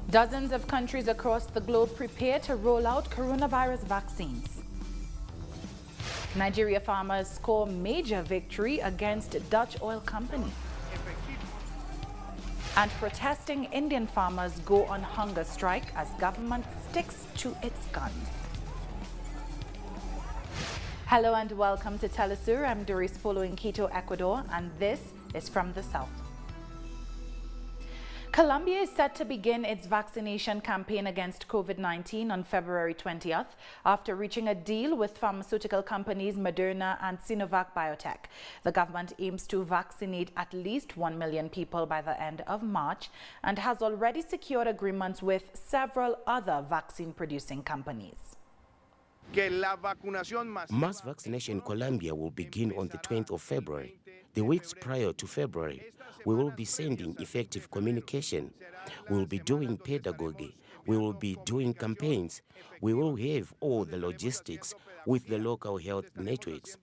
Dozens of countries across the globe prepare to roll out coronavirus vaccines. Nigeria farmers score major victory against Dutch oil company. And protesting Indian farmers go on hunger strike as government sticks to its guns. Hello and welcome to TeleSUR. I'm Doris Polo in Quito, Ecuador, and this is from the South. Colombia is set to begin its vaccination campaign against COVID-19 on February 20th after reaching a deal with pharmaceutical companies Moderna and Sinovac Biotech. The government aims to vaccinate at least 1 million people by the end of March and has already secured agreements with several other vaccine-producing companies. Mass vaccination in Colombia will begin on the 20th of February. The weeks prior to February, we will be sending effective communication. We will be doing pedagogy. We will be doing campaigns. We will have all the logistics with the local health networks.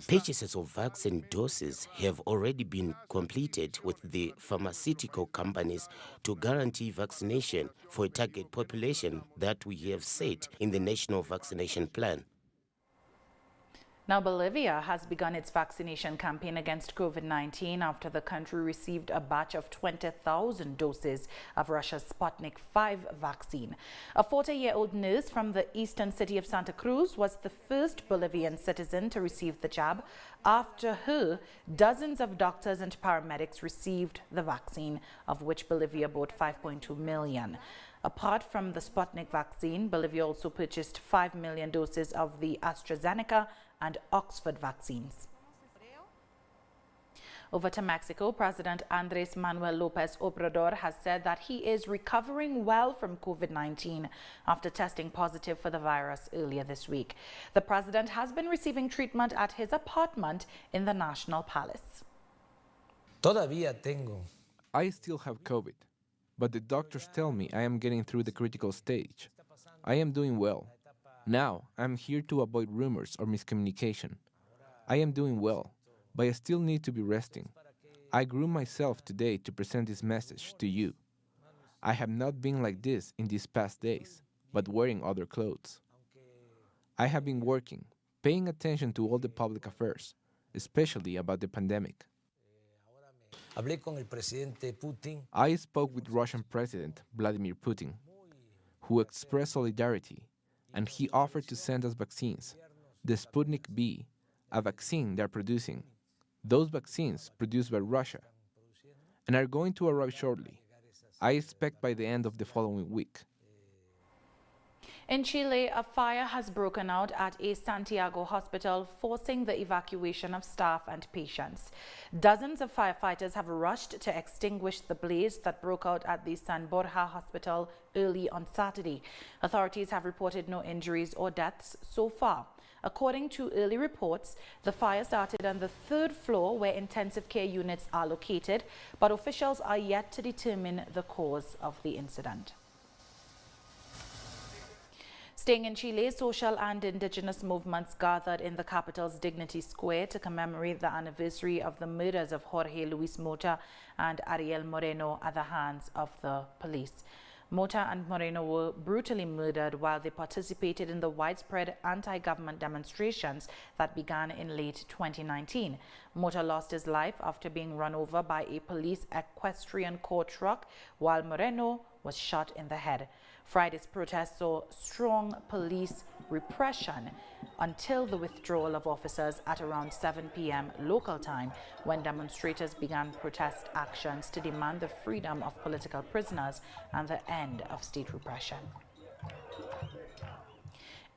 Purchases of vaccine doses have already been completed with the pharmaceutical companies to guarantee vaccination for a target population that we have set in the National Vaccination Plan. Now, Bolivia has begun its vaccination campaign against COVID-19 after the country received a batch of 20,000 doses of Russia's Sputnik V vaccine. A 40-year-old nurse from the eastern city of Santa Cruz was the first Bolivian citizen to receive the jab. After her, dozens of doctors and paramedics received the vaccine, of which Bolivia bought 5.2 million. Apart from the Sputnik vaccine, Bolivia also purchased 5 million doses of the AstraZeneca and Oxford vaccines. Over to Mexico, President Andrés Manuel López Obrador has said that he is recovering well from COVID-19 after testing positive for the virus earlier this week. The president has been receiving treatment at his apartment in the National Palace. I still have COVID, but the doctors tell me I am getting through the critical stage. I am doing well. Now, I'm here to avoid rumors or miscommunication. I am doing well, but I still need to be resting. I grew myself today to present this message to you. I have not been like this in these past days, but wearing other clothes. I have been working, paying attention to all the public affairs, especially about the pandemic. I spoke with Russian President Vladimir Putin, who expressed solidarity, and he offered to send us vaccines, the Sputnik V, a vaccine they're producing. Those vaccines produced by Russia and are going to arrive shortly. I expect by the end of the following week. In Chile, a fire has broken out at a Santiago hospital, forcing the evacuation of staff and patients. Dozens of firefighters have rushed to extinguish the blaze that broke out at the San Borja hospital early on Saturday. Authorities have reported no injuries or deaths so far. According to early reports, the fire started on the third floor where intensive care units are located, but officials are yet to determine the cause of the incident. Staying in Chile, social and indigenous movements gathered in the capital's Dignity Square to commemorate the anniversary of the murders of Jorge Luis Mota and Ariel Moreno at the hands of the police. Mota and Moreno were brutally murdered while they participated in the widespread anti-government demonstrations that began in late 2019. Mota lost his life after being run over by a police equestrian court truck, while Moreno was shot in the head. Friday's protests saw strong police repression until the withdrawal of officers at around 7 p.m. local time, when demonstrators began protest actions to demand the freedom of political prisoners and the end of state repression.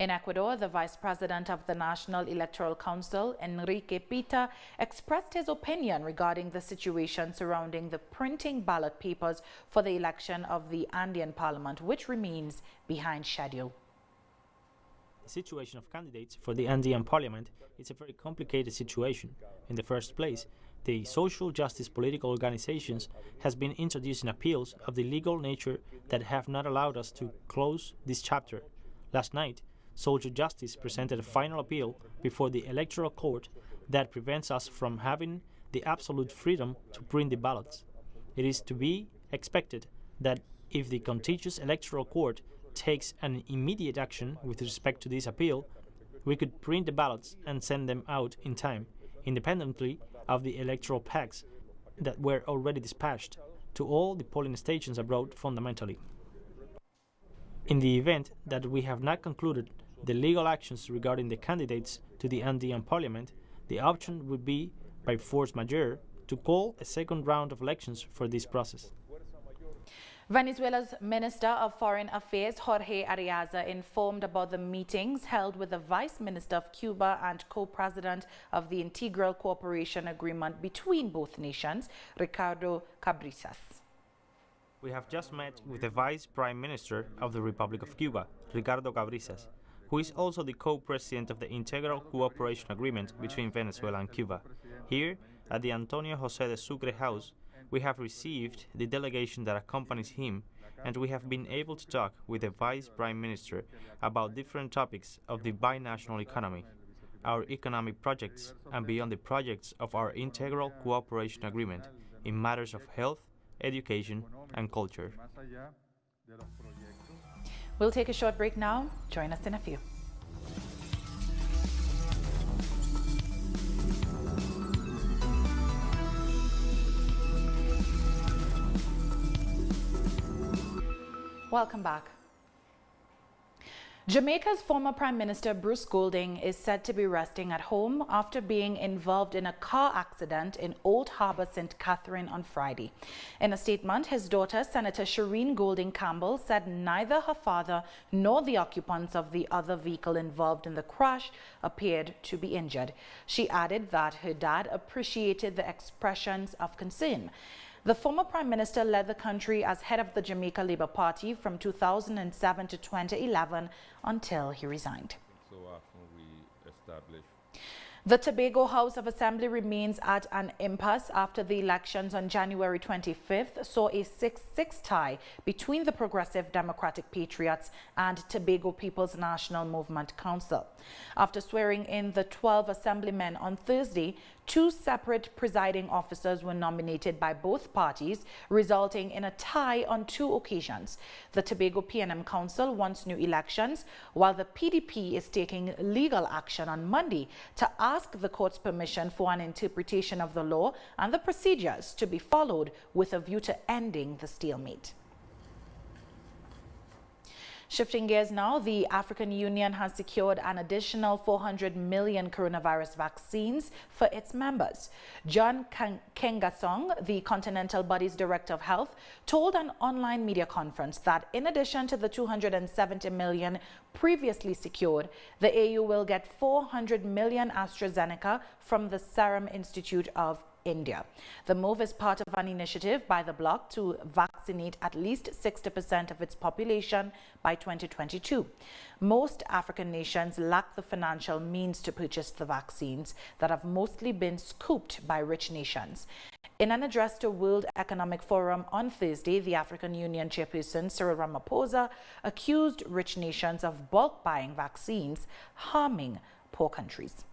In Ecuador, the Vice President of the National Electoral Council, Enrique Pita, expressed his opinion regarding the situation surrounding the printing ballot papers for the election of the Andean Parliament, which remains behind schedule. The situation of candidates for the Andean Parliament is a very complicated situation. In the first place, the social justice political organizations has been introducing appeals of the legal nature that have not allowed us to close this chapter. Last night, Social Justice presented a final appeal before the Electoral Court that prevents us from having the absolute freedom to print the ballots. It is to be expected that If the contentious electoral court takes an immediate action with respect to this appeal, we could print the ballots and send them out in time, independently of the electoral packs that were already dispatched to all the polling stations abroad fundamentally. In the event that we have not concluded the legal actions regarding the candidates to the Andean Parliament, the option would be, by force majeure, to call a second round of elections for this process. Venezuela's Minister of Foreign Affairs, Jorge Arriaza, informed about the meetings held with the Vice Minister of Cuba and co-president of the Integral Cooperation Agreement between both nations, Ricardo Cabrizas. We have just met with the Vice Prime Minister of the Republic of Cuba, Ricardo Cabrizas, who is also the co-president of the Integral Cooperation Agreement between Venezuela and Cuba. Here, at the Antonio José de Sucre House, we have received the delegation that accompanies him, and we have been able to talk with the Vice Prime Minister about different topics of the binational economy, our economic projects, and beyond the projects of our Integral Cooperation Agreement in matters of health, education, and culture. We'll take a short break now. Join us in a few. Welcome back. Jamaica's former Prime Minister Bruce Golding is said to be resting at home after being involved in a car accident in Old Harbour, St. Catherine on Friday. In a statement, his daughter, Senator Shireen Golding Campbell, said neither her father nor the occupants of the other vehicle involved in the crash appeared to be injured. She added that her dad appreciated the expressions of concern. The former Prime Minister led the country as head of the Jamaica Labour Party from 2007 to 2011 until he resigned. So often we establish. The Tobago House of Assembly remains at an impasse after the elections on January 25th saw a 6-6 tie between the Progressive Democratic Patriots and Tobago People's National Movement Council. After swearing in the 12 assemblymen on Thursday, 2 separate presiding officers were nominated by both parties, resulting in a tie on 2 occasions. The Tobago PNM Council wants new elections, while the PDP is taking legal action on Monday to ask the court's permission for an interpretation of the law and the procedures to be followed with a view to ending the stalemate. Shifting gears now, the African Union has secured an additional 400 million coronavirus vaccines for its members. John Kengasong, the Continental Body's Director of Health, told an online media conference that in addition to the 270 million previously secured, the AU will get 400 million AstraZeneca from the Serum Institute of India. The move is part of an initiative by the bloc to vaccinate at least 60% of its population by 2022. Most African nations lack the financial means to purchase the vaccines that have mostly been scooped by rich nations. In an address to World Economic Forum on Thursday, the African Union chairperson Cyril Ramaphosa accused rich nations of bulk buying vaccines, harming poor countries.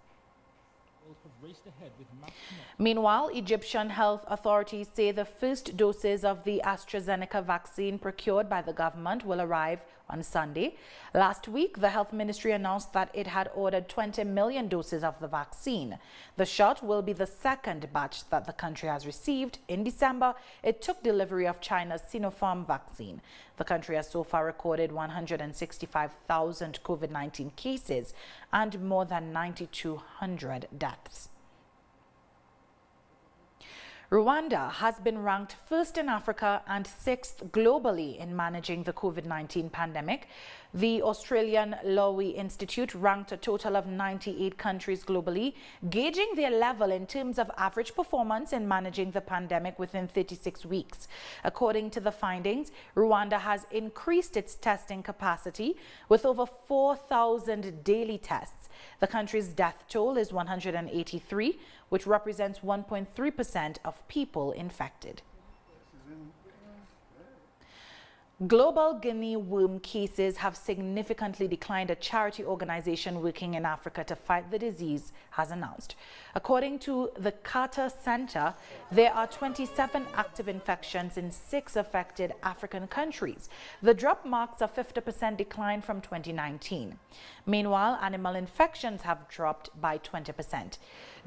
Meanwhile, Egyptian health authorities say the first doses of the AstraZeneca vaccine procured by the government will arrive on Sunday. Last week, the health ministry announced that it had ordered 20 million doses of the vaccine. The shot will be the second batch that the country has received. In December, it took delivery of China's Sinopharm vaccine. The country has so far recorded 165,000 COVID-19 cases and more than 9,200 deaths. Rwanda has been ranked first in Africa and 6th globally in managing the COVID-19 pandemic. The Australian Lowy Institute ranked a total of 98 countries globally, gauging their level in terms of average performance in managing the pandemic within 36 weeks. According to the findings, Rwanda has increased its testing capacity with over 4,000 daily tests. The country's death toll is 183, which represents 1.3% of people infected. Global guinea worm cases have significantly declined, a charity organization working in Africa to fight the disease has announced. According to the Carter Center, there are 27 active infections in 6 affected African countries. The drop marks a 50% decline from 2019. Meanwhile, animal infections have dropped by 20%.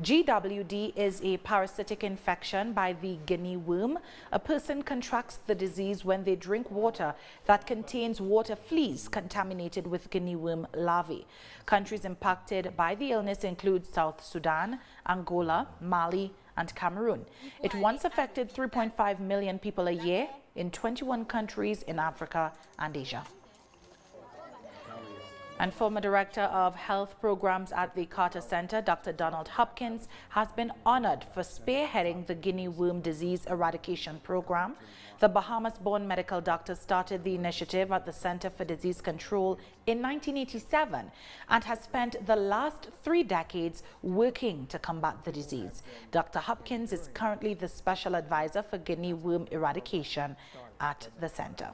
GWD is a parasitic infection by the guinea worm. A person contracts the disease when they drink water that contains water fleas contaminated with guinea worm larvae. Countries impacted by the illness include South Sudan, Angola, Mali, and Cameroon. It once affected 3.5 million people a year in 21 countries in Africa and Asia. And former Director of Health Programs at the Carter Center, Dr. Donald Hopkins, has been honored for spearheading the guinea worm disease eradication program. The Bahamas-born medical doctor started the initiative at the Center for Disease Control in 1987 and has spent the last 3 decades working to combat the disease. Dr. Hopkins is currently the special advisor for guinea worm eradication at the center.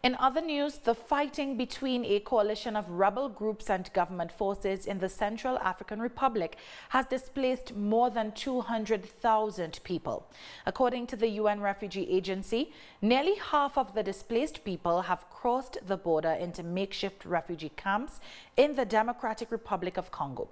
In other news, the fighting between a coalition of rebel groups and government forces in the Central African Republic has displaced more than 200,000 people. According to the UN Refugee Agency, nearly half of the displaced people have crossed the border into makeshift refugee camps in the Democratic Republic of Congo.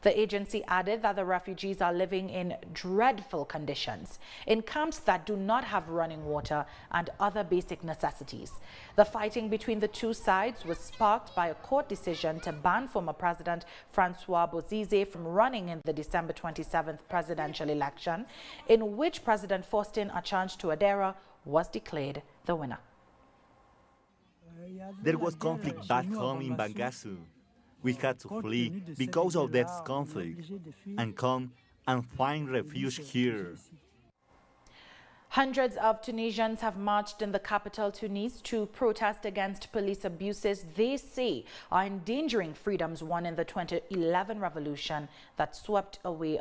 The agency added that the refugees are living in dreadful conditions, in camps that do not have running water and other basic necessities. The fighting between the two sides was sparked by a court decision to ban former President Francois Bozize from running in the December 27th presidential election, in which President Faustin Archange Touadera was declared the winner. There was conflict back home in Bangassou. We had to flee because of that conflict and come and find refuge here. Hundreds of Tunisians have marched in the capital, Tunis, to protest against police abuses they say are endangering freedoms won in the 2011 revolution that swept away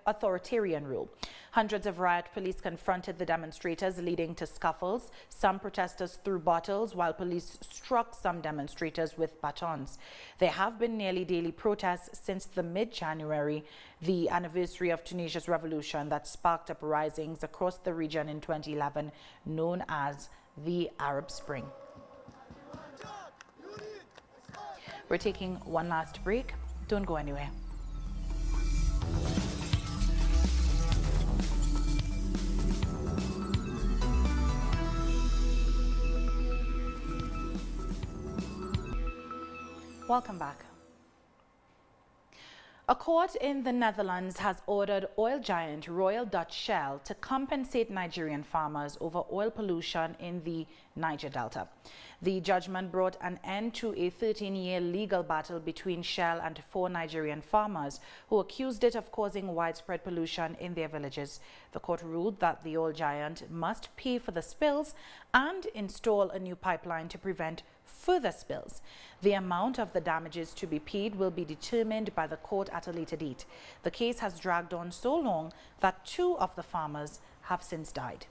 authoritarian rule. Hundreds of riot police confronted the demonstrators, leading to scuffles. Some protesters threw bottles, while police struck some demonstrators with batons. There have been nearly daily protests since the mid-January, the anniversary of Tunisia's revolution that sparked uprisings across the region in 2011, known as the Arab Spring. We're taking one last break. Don't go anywhere. Welcome back. A court in the Netherlands has ordered oil giant Royal Dutch Shell to compensate Nigerian farmers over oil pollution in the Niger Delta. The judgment brought an end to a 13-year legal battle between Shell and 4 Nigerian farmers who accused it of causing widespread pollution in their villages. The court ruled that the oil giant must pay for the spills and install a new pipeline to prevent further spills. The amount of the damages to be paid will be determined by the court at a later date. The case has dragged on so long that 2 of the farmers have since died.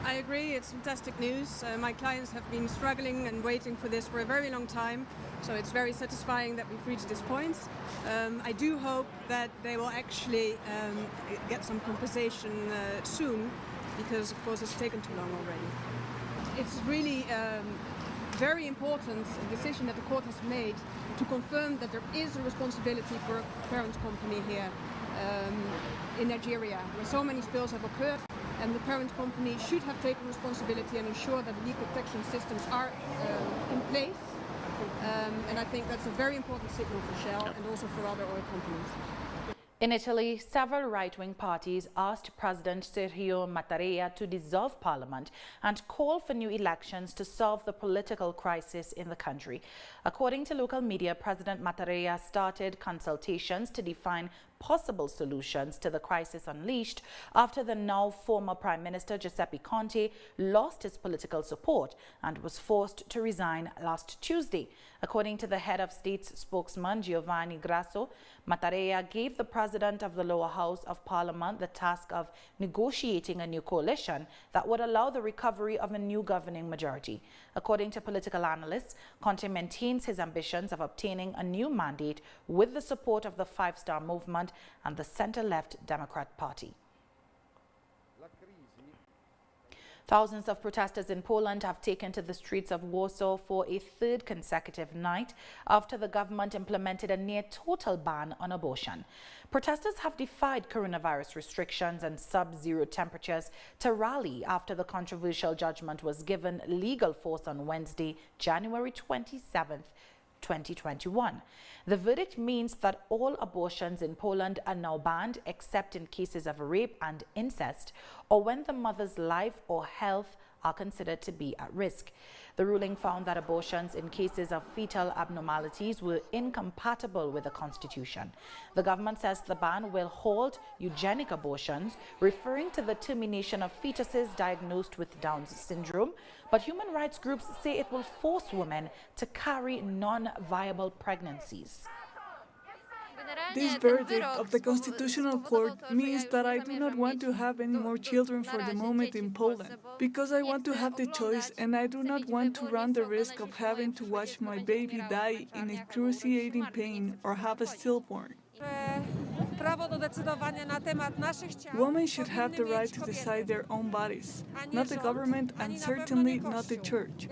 I agree, it's fantastic news. My clients have been struggling and waiting for this for a very long time, so it's very satisfying that we've reached this point. I do hope that they will actually get some compensation soon, because of course it's taken too long already. It's really very important decision that the court has made to confirm that there is a responsibility for a parent company here in Nigeria, where so many spills have occurred, and the parent company should have taken responsibility and ensure that the leak protection systems are in place. And I think that's a very important signal for Shell and also for other oil companies. In Italy, several right-wing parties asked President Sergio Mattarella to dissolve parliament and call for new elections to solve the political crisis in the country. According to local media, President Mattarella started consultations to define possible solutions to the crisis unleashed after the now former Prime Minister Giuseppe Conte lost his political support and was forced to resign last Tuesday. According to the head of state's spokesman Giovanni Grasso, Mattarella gave the president of the lower house of parliament the task of negotiating a new coalition that would allow the recovery of a new governing majority. According to political analysts, Conte maintains his ambitions of obtaining a new mandate with the support of the Five Star Movement and the center-left Democrat Party. Thousands of protesters in Poland have taken to the streets of Warsaw for a third consecutive night after the government implemented a near-total ban on abortion. Protesters have defied coronavirus restrictions and sub-zero temperatures to rally after the controversial judgment was given legal force on Wednesday, January 27th, 2021. The verdict means that all abortions in Poland are now banned except in cases of rape and incest or when the mother's life or health are considered to be at risk. The ruling found that abortions in cases of fetal abnormalities were incompatible with the Constitution. The government says the ban will halt eugenic abortions, referring to the termination of fetuses diagnosed with Down syndrome, but human rights groups say it will force women to carry non-viable pregnancies. This verdict of the Constitutional Court means that I do not want to have any more children for the moment in Poland, because I want to have the choice and I do not want to run the risk of having to watch my baby die in excruciating pain or have a stillborn. Women should have the right to decide their own bodies, not the government and certainly not the church.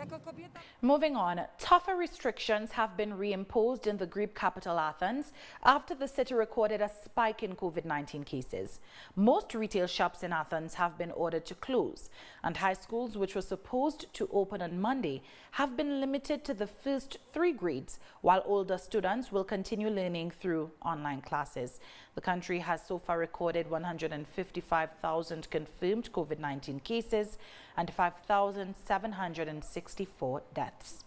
Moving on, tougher restrictions have been reimposed in the Greek capital Athens after the city recorded a spike in Covid-19 cases. Most retail shops in Athens have been ordered to close, and high schools, which were supposed to open on Monday, have been limited to the first 3 grades, while older students will continue learning through online classes. The country has so far recorded 155,000 confirmed COVID-19 cases and 5,764 deaths.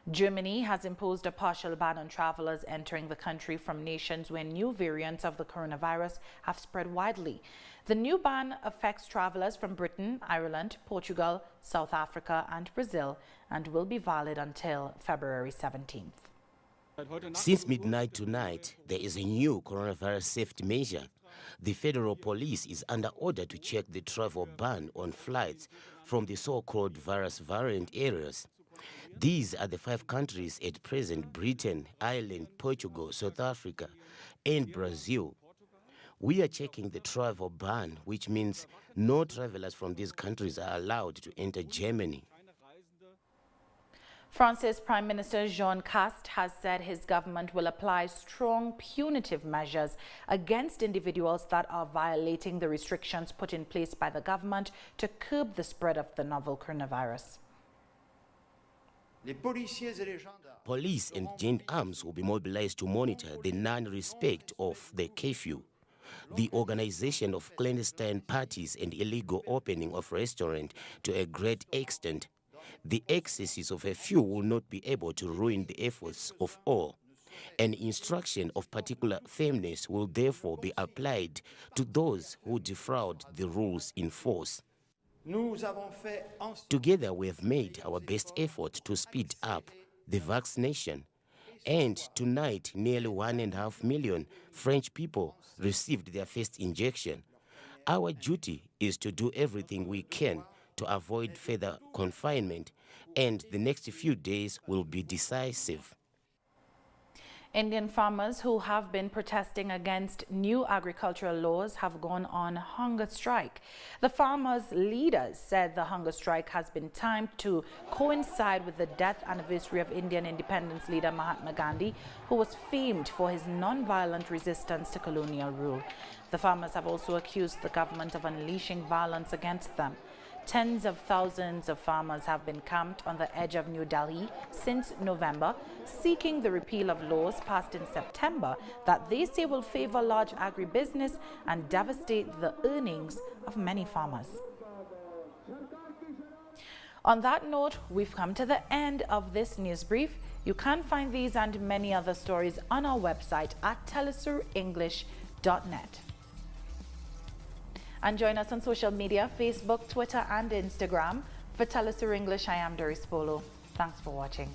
Germany has imposed a partial ban on travelers entering the country from nations where new variants of the coronavirus have spread widely. The new ban affects travelers from Britain, Ireland, Portugal, South Africa and Brazil and will be valid until February 17th. Since midnight tonight, there is a new coronavirus safety measure. The federal police is under order to check the travel ban on flights from the so-called virus variant areas. These are the 5 countries at present: Britain, Ireland, Portugal, South Africa, and Brazil. We are checking the travel ban, which means no travelers from these countries are allowed to enter Germany. France's Prime Minister Jean Castex has said his government will apply strong punitive measures against individuals that are violating the restrictions put in place by the government to curb the spread of the novel coronavirus. Police and joint arms will be mobilized to monitor the non-respect of the curfew, the organization of clandestine parties and illegal opening of restaurants to a great extent. The excesses of a few will not be able to ruin the efforts of all. An instruction of particular firmness will therefore be applied to those who defraud the rules in force. Together we have made our best effort to speed up the vaccination, and tonight nearly 1.5 million French people received their first injection. Our duty is to do everything we can to avoid further confinement, and the next few days will be decisive. Indian farmers who have been protesting against new agricultural laws have gone on hunger strike. The farmers' leaders said the hunger strike has been timed to coincide with the death anniversary of Indian independence leader Mahatma Gandhi, who was famed for his non-violent resistance to colonial rule. The farmers have also accused the government of unleashing violence against them. Tens of thousands of farmers have been camped on the edge of New Delhi since November, seeking the repeal of laws passed in September that they say will favor large agribusiness and devastate the earnings of many farmers. On that note, we've come to the end of this news brief. You can find these and many other stories on our website at telesurenglish.net. And join us on social media, Facebook, Twitter and Instagram. For TeleSUR English, I am Doris Polo. Thanks for watching.